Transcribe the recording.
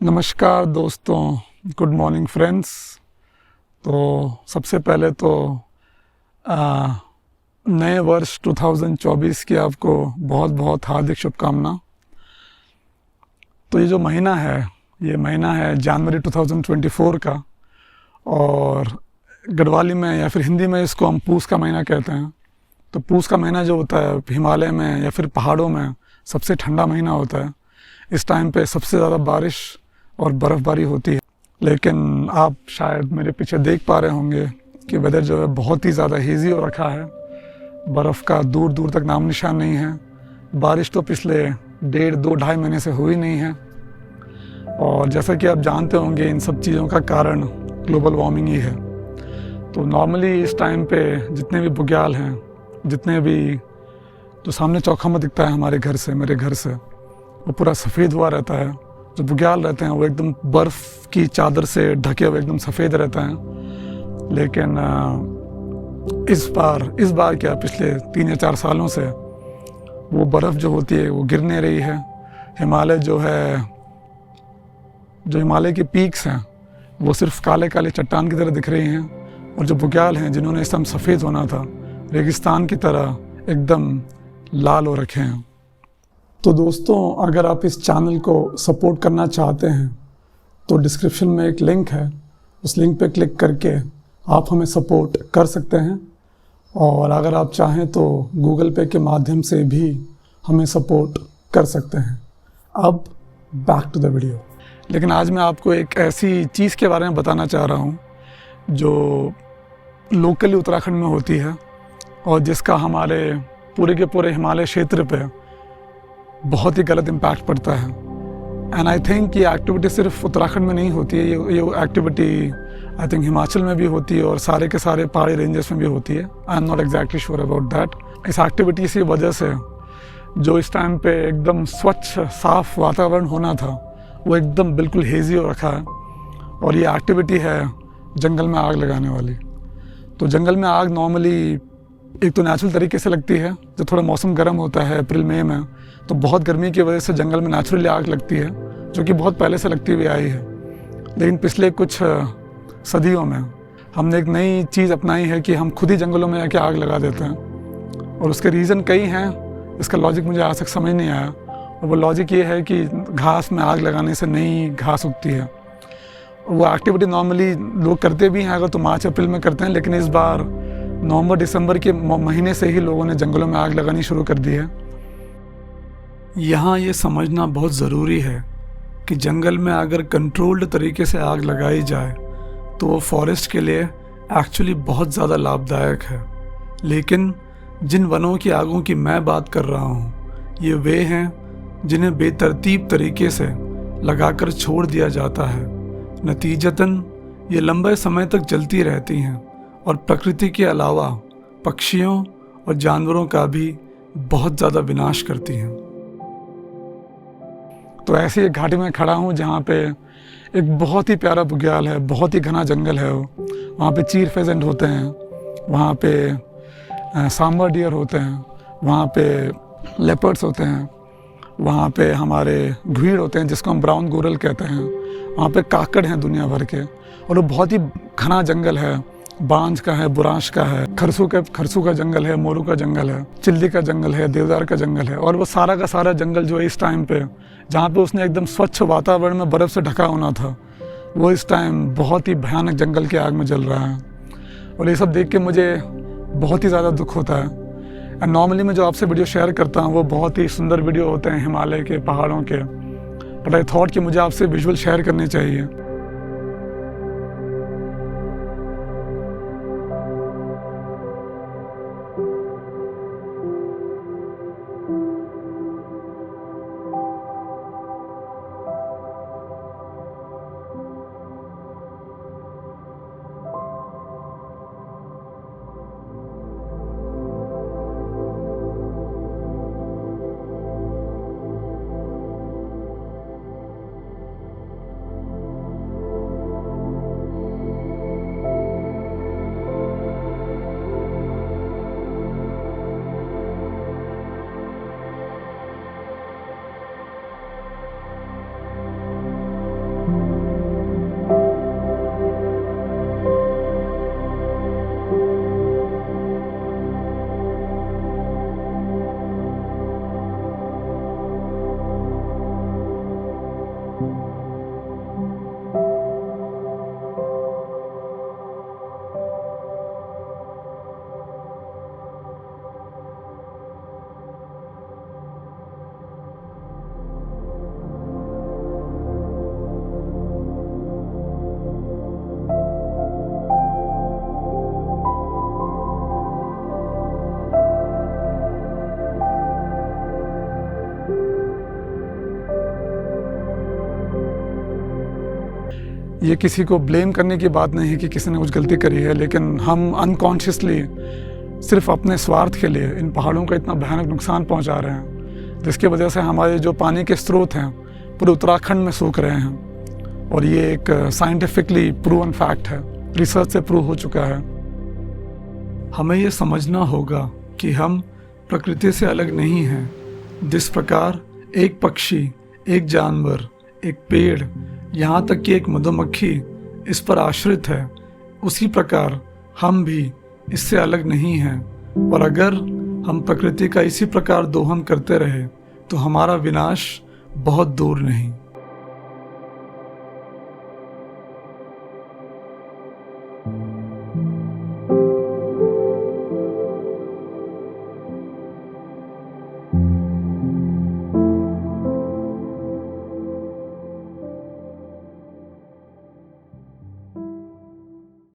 नमस्कार दोस्तों, good morning friends. तो सबसे पहले तो आ, नए वर्ष 2024 की आपको बहुत बहुत हार्दिक शुभकामना। तो ये जो महीना है, ये महीना है जनवरी 2024 का, और गढ़वाली में या फिर हिंदी में इसको हम पूस का महीना कहते हैं। तो पूस का महीना जो होता है हिमालय में या फिर पहाड़ों में सबसे ठंडा महीना होता है। इस टाइम पे सबसे ज़्यादा बारिश और बर्फ़बारी होती है। लेकिन आप शायद मेरे पीछे देख पा रहे होंगे कि वेदर जो है बहुत ही ज़्यादा हेज़ी हो रखा है। बर्फ़ का दूर दूर तक नाम निशान नहीं है। बारिश तो पिछले 1.5-2-2.5 महीने से हुई नहीं है। और जैसा कि आप जानते होंगे, इन सब चीज़ों का कारण ग्लोबल वार्मिंग ही है। तो नॉर्मली इस टाइम पे जितने भी बुग्याल हैं, जितने भी जो सामने चौखंबा दिखता है हमारे घर से, मेरे घर से, वो पूरा सफ़ेद हुआ रहता है। जो बुग्याल रहते हैं वो एकदम बर्फ़ की चादर से ढके हुए एकदम सफ़ेद रहते हैं। लेकिन इस बार क्या, पिछले 3 या 4 सालों से वो बर्फ़ जो होती है वो गिर नहीं रही है। हिमालय जो है, जो हिमालय के पीक्स हैं वो सिर्फ काले काले चट्टान की तरह दिख रही हैं, और जो बुग्याल हैं जिन्होंने इस टाइम सफ़ेद होना था, रेगिस्तान की तरह एकदम लाल हो रखे हैं। तो दोस्तों, अगर आप इस चैनल को सपोर्ट करना चाहते हैं तो डिस्क्रिप्शन में एक लिंक है, उस लिंक पे क्लिक करके आप हमें सपोर्ट कर सकते हैं। और अगर आप चाहें तो गूगल पे के माध्यम से भी हमें सपोर्ट कर सकते हैं। अब बैक टू द वीडियो। लेकिन आज मैं आपको एक ऐसी चीज़ के बारे में बताना चाह रहा हूँ जो लोकली उत्तराखंड में होती है और जिसका हमारे पूरे के पूरे हिमालय क्षेत्र पे बहुत ही गलत इम्पैक्ट पड़ता है। एंड आई थिंक ये एक्टिविटी सिर्फ उत्तराखंड में नहीं होती है, ये एक्टिविटी आई थिंक हिमाचल में भी होती है और सारे के सारे पहाड़ी रेंजेस में भी होती है। I am not exactly sure about that. इस एक्टिविटी की वजह से जो इस टाइम पे एकदम स्वच्छ साफ वातावरण होना था वो एकदम बिल्कुल हेज़ी हो रखा है। और ये एक्टिविटी है जंगल में आग लगाने वाली। तो जंगल में आग नॉर्मली एक तो नेचुरल तरीके से लगती है। जब थोड़ा मौसम गर्म होता है अप्रैल मई में, तो बहुत गर्मी की वजह से जंगल में नेचुरली आग लगती है, जो कि बहुत पहले से लगती हुई आई है। लेकिन पिछले कुछ सदियों में हमने एक नई चीज़ अपनाई है कि हम खुद ही जंगलों में आके आग लगा देते हैं। और उसके रीज़न कई हैं, इसका लॉजिक मुझे आज तक समझ नहीं आया। और वो लॉजिक ये है कि घास में आग लगाने से नई घास उगती है। वो एक्टिविटी नॉर्मली लोग करते भी हैं अगर तो मार्च अप्रैल में करते हैं, लेकिन इस बार नवंबर दिसंबर के महीने से ही लोगों ने जंगलों में आग लगानी शुरू कर दी है। यहाँ ये समझना बहुत ज़रूरी है कि जंगल में अगर कंट्रोल्ड तरीके से आग लगाई जाए तो वो फॉरेस्ट के लिए एक्चुअली बहुत ज़्यादा लाभदायक है। लेकिन जिन वनों की आगों की मैं बात कर रहा हूँ, ये वे हैं जिन्हें बेतरतीब तरीके से लगाकर छोड़ दिया जाता है। नतीजतन ये लंबे समय तक जलती रहती हैं और प्रकृति के अलावा पक्षियों और जानवरों का भी बहुत ज़्यादा विनाश करती हैं। तो ऐसी एक घाटी में खड़ा हूँ जहाँ पे एक बहुत ही प्यारा बुग्याल है, बहुत ही घना जंगल है। वहाँ पे चीर फेजेंट होते हैं, वहाँ पे सांबर डियर होते हैं, वहाँ पे लेपर्ड्स होते हैं, वहाँ पे हमारे घुइड़ होते हैं जिसको हम ब्राउन गोरल कहते हैं, वहाँ पे काकड़ हैं दुनिया भर के। और वो बहुत ही घना जंगल है। बांज का है, बुरांश का है, खरसू का जंगल है, मोरू का जंगल है, चिल्ली का जंगल है, देवदार का जंगल है। और वो सारा का सारा जंगल जो है इस टाइम पे, जहाँ पे उसने एकदम स्वच्छ वातावरण में बर्फ़ से ढका होना था, वो इस टाइम बहुत ही भयानक जंगल की आग में जल रहा है। और ये सब देख के मुझे बहुत ही ज़्यादा दुख होता है। एंड नॉर्मली मैं जो आपसे वीडियो शेयर करता हूँ वो बहुत ही सुंदर वीडियो होते हैं हिमालय के पहाड़ों के, बट आई थॉट कि मुझे आपसे विजुअल शेयर करने चाहिए। ये किसी को ब्लेम करने की बात नहीं है कि किसी ने कुछ गलती करी है, लेकिन हम अनकॉन्शियसली सिर्फ अपने स्वार्थ के लिए इन पहाड़ों का इतना भयानक नुकसान पहुंचा रहे हैं, जिसकी वजह से हमारे जो पानी के स्रोत हैं पूरे उत्तराखंड में सूख रहे हैं। और ये एक साइंटिफिकली प्रूवन फैक्ट है, रिसर्च से प्रूव हो चुका है। हमें ये समझना होगा कि हम प्रकृति से अलग नहीं हैं। जिस प्रकार एक पक्षी, एक जानवर, एक पेड़, यहाँ तक कि एक मधुमक्खी इस पर आश्रित है, उसी प्रकार हम भी इससे अलग नहीं हैं। और अगर हम प्रकृति का इसी प्रकार दोहन करते रहे तो हमारा विनाश बहुत दूर नहीं।